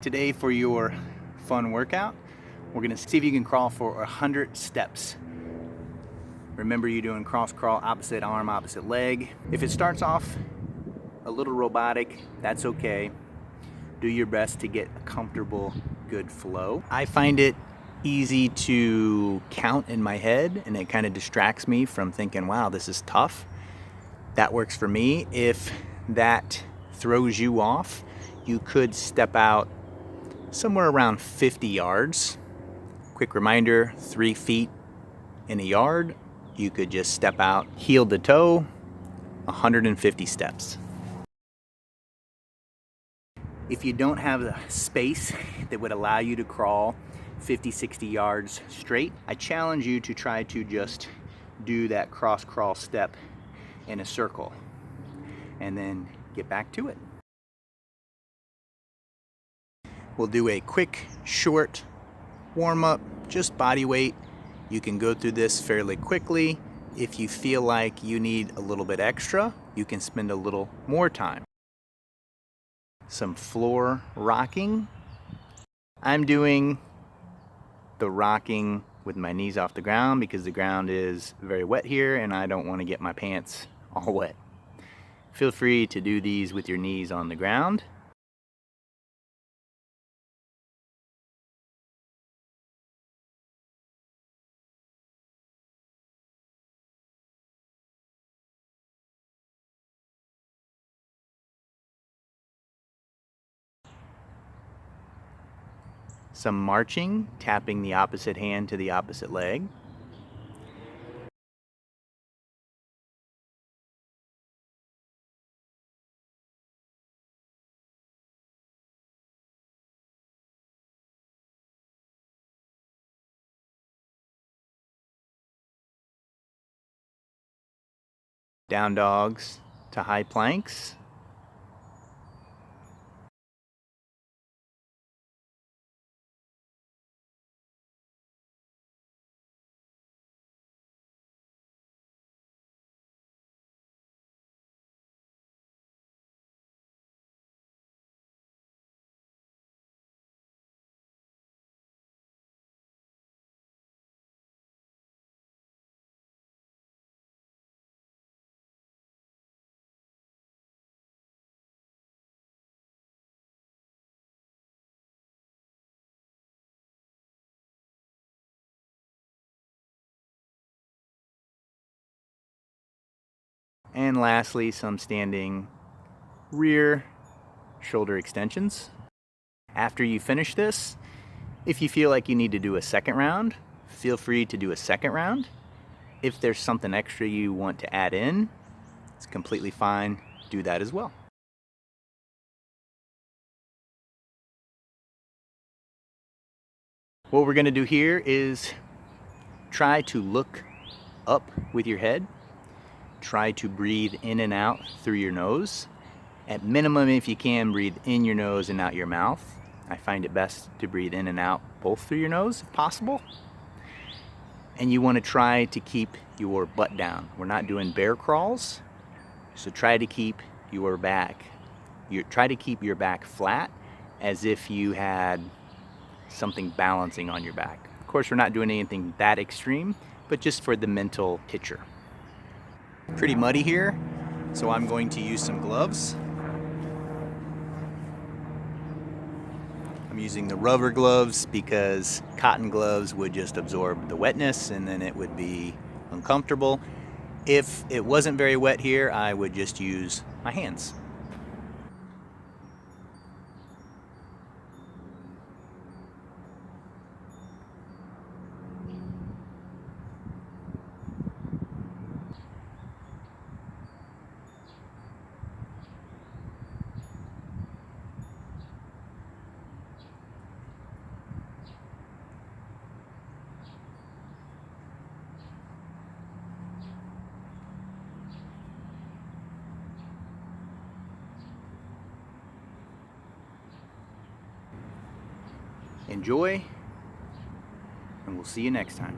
Today for your fun workout, we're gonna see if you can crawl for 100 steps. Remember, you're doing cross crawl, opposite arm, opposite leg. If it starts off a little robotic, that's okay. Do your best to get a comfortable, good flow. I find it easy to count in my head, and it kind of distracts me from thinking, wow, this is tough. That works for me. If that throws you off, you could step out somewhere around 50 yards. Quick reminder, 3 feet in a yard. You could just step out heel to toe, 150 steps. If you don't have the space that would allow you to crawl 50, 60 yards straight, I challenge you to try to just do that cross crawl step in a circle and then get back to it. We'll do a quick, short warm-up, just body weight. You can go through this fairly quickly. If you feel like you need a little bit extra, you can spend a little more time. Some floor rocking. I'm doing the rocking with my knees off the ground because the ground is very wet here and I don't want to get my pants all wet. Feel free to do these with your knees on the ground. Some marching, tapping the opposite hand to the opposite leg. Down dogs to high planks. And lastly, some standing rear shoulder extensions. After you finish this, if you feel like you need to do a second round, feel free to do a second round. If there's something extra you want to add in, it's completely fine. Do that as well. What we're gonna do here is try to look up with your head. Try to breathe in and out through your nose. At minimum, if you can, breathe in your nose and out your mouth. I find it best to breathe in and out both through your nose if possible. And you want to try to keep your butt down. We're not doing bear crawls, so try to keep your back. Try to keep your back flat as if you had something balancing on your back. Of course, we're not doing anything that extreme, but just for the mental picture. Pretty muddy here, so I'm going to use some gloves. I'm using the rubber gloves because cotton gloves would just absorb the wetness and then it would be uncomfortable. If it wasn't very wet here, I would just use my hands. Enjoy, and we'll see you next time.